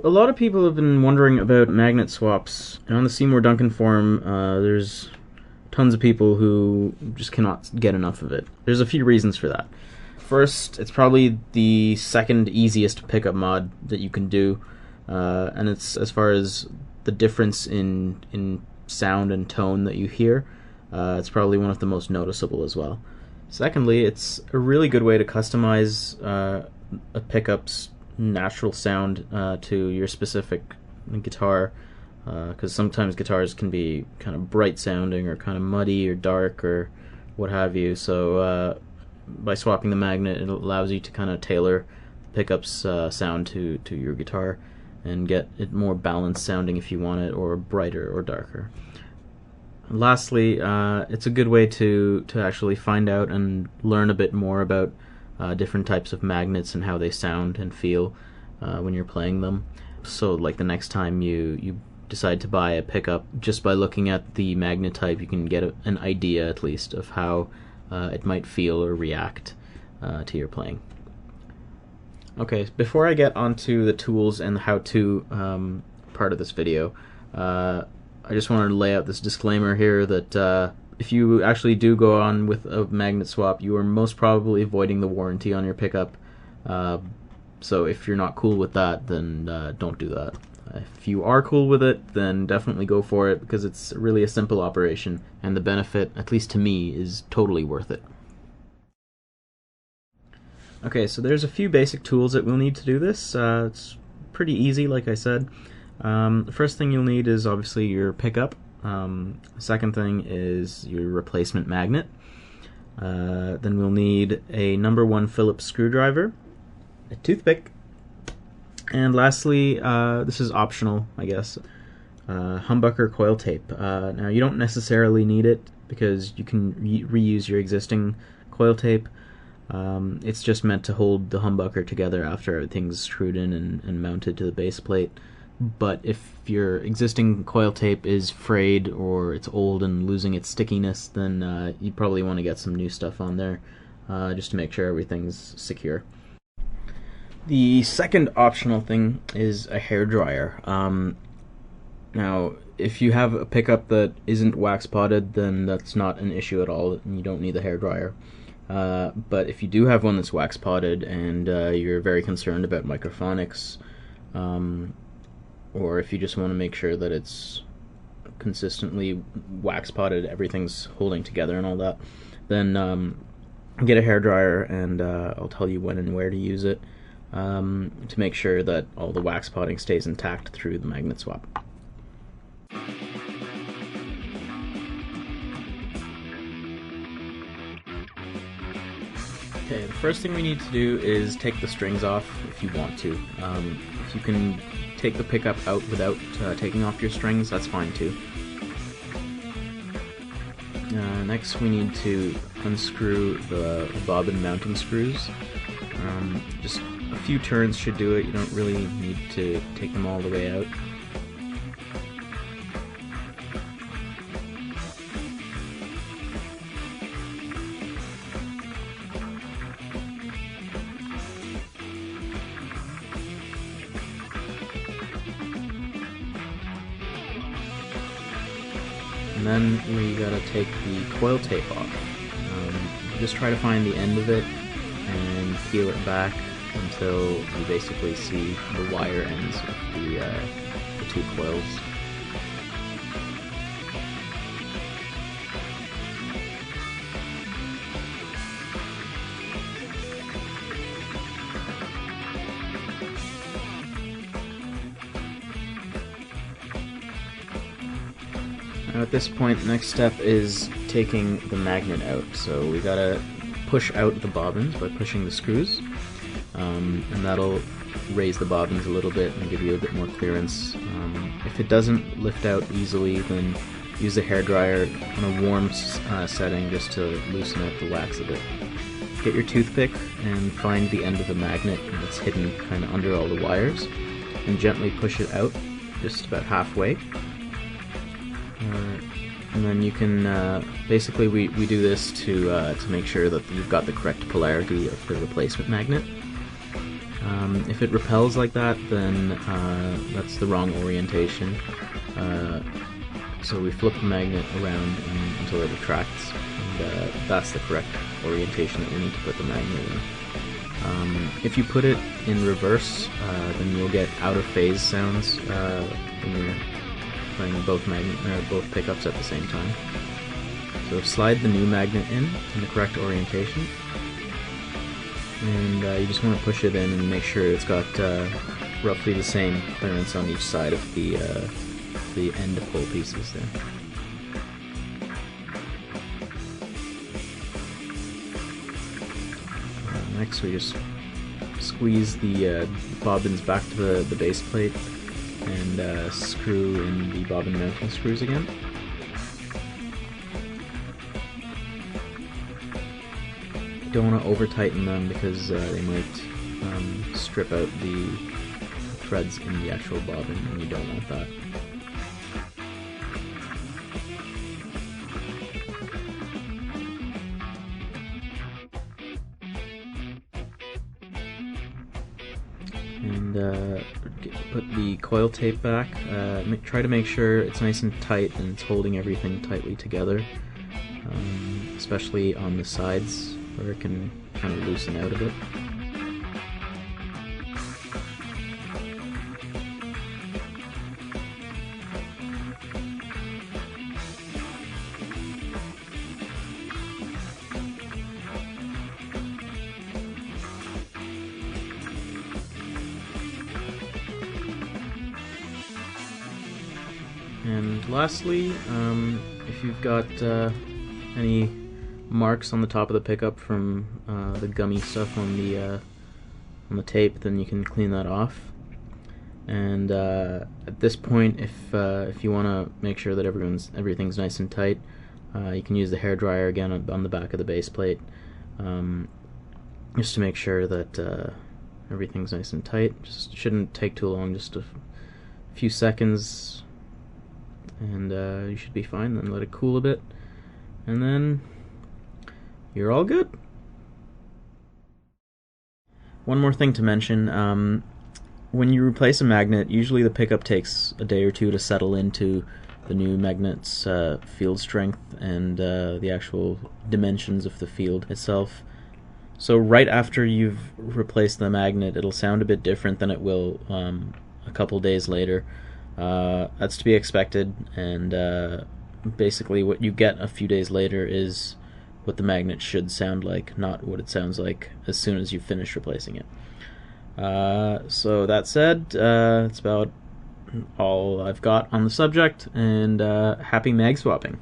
A lot of people have been wondering about magnet swaps, and on the Seymour Duncan forum, there's tons of people who just cannot get enough of it. There's a few reasons for that. First, it's probably the second easiest pickup mod that you can do, and it's as far as the difference in sound and tone that you hear, it's probably one of the most noticeable as well. Secondly, it's a really good way to customize a pickup's natural sound to your specific guitar, because sometimes guitars can be kind of bright sounding or kind of muddy or dark or what have you. So by swapping the magnet, it allows you to kind of tailor the pickup's sound to your guitar and get it more balanced sounding if you want it, or brighter or darker. And lastly, it's a good way to actually find out and learn a bit more about different types of magnets and how they sound and feel when you're playing them. So like the next time you decide to buy a pickup, just by looking at the magnet type, you can get an idea at least of how it might feel or react to your playing. Okay, before I get onto the tools and the how-to part of this video, I just wanted to lay out this disclaimer here that if you actually do go on with a magnet swap, you are most probably voiding the warranty on your pickup. So if you're not cool with that, then don't do that. If you are cool with it, then definitely go for it, because it's really a simple operation, and the benefit, at least to me, is totally worth it. Okay, so there's a few basic tools that we'll need to do this. It's pretty easy, like I said. The first thing you'll need is obviously your pickup. The second thing is your replacement magnet. Then we'll need a number 1 Phillips screwdriver, a toothpick, and lastly, this is optional, I guess, humbucker coil tape. Now, you don't necessarily need it because you can reuse your existing coil tape. It's just meant to hold the humbucker together after everything's screwed in and mounted to the base plate. But if your existing coil tape is frayed or it's old and losing its stickiness, then you probably want to get some new stuff on there just to make sure everything's secure. The second optional thing is a hairdryer. Now, if you have a pickup that isn't wax potted, then that's not an issue at all, and you don't need the hairdryer. But if you do have one that's wax potted and you're very concerned about microphonics, or if you just want to make sure that it's consistently wax potted, everything's holding together and all that, then get a hairdryer, and I'll tell you when and where to use it to make sure that all the wax potting stays intact through the magnet swap. Okay, the first thing we need to do is take the strings off if you want to. If you can take the pickup out without taking off your strings, that's fine too. Next we need to unscrew the bobbin mounting screws. Just a few turns should do it. You don't really need to take them all the way out. And then we gotta take the coil tape off. Just try to find the end of it and peel it back until you basically see the wire ends of the two coils. Now at this point, the next step is taking the magnet out. So we gotta push out the bobbins by pushing the screws, and that'll raise the bobbins a little bit and give you a bit more clearance. If it doesn't lift out easily, then use the hairdryer on a warm setting just to loosen out the wax a bit. Get your toothpick and find the end of the magnet that's hidden kind of under all the wires, and gently push it out just about halfway. And then you can basically we do this to make sure that you've got the correct polarity of the replacement magnet. If it repels like that, then that's the wrong orientation. So we flip the magnet around until it retracts, and that's the correct orientation that we need to put the magnet in. If you put it in reverse, then you'll get out-of-phase sounds when you're playing both pickups at the same time. So slide the new magnet in the correct orientation, and you just want to push it in and make sure it's got roughly the same clearance on each side of the end pull pieces there. Next, we just squeeze the bobbins back to the base plate and screw in the bobbin mounting screws again. You don't want to over-tighten them because they might strip out the threads in the actual bobbin, and you don't want that. And put the coil tape back. Try to make sure it's nice and tight and it's holding everything tightly together, especially on the sides where it can kind of loosen out a bit. And lastly, if you've got any marks on the top of the pickup from the gummy stuff on the tape, then you can clean that off. And at this point, if you want to make sure that everything's nice and tight, you can use the hairdryer again on the back of the base plate, just to make sure that everything's nice and tight. Just shouldn't take too long, just a few seconds, and you should be fine. Then let it cool a bit, and then you're all good. One more thing to mention, when you replace a magnet, usually the pickup takes a day or two to settle into the new magnet's field strength and the actual dimensions of the field itself. So right after you've replaced the magnet, it'll sound a bit different than it will a couple days later. That's to be expected, and basically what you get a few days later is what the magnet should sound like, not what it sounds like as soon as you finish replacing it. So that said, that's about all I've got on the subject, and happy mag swapping.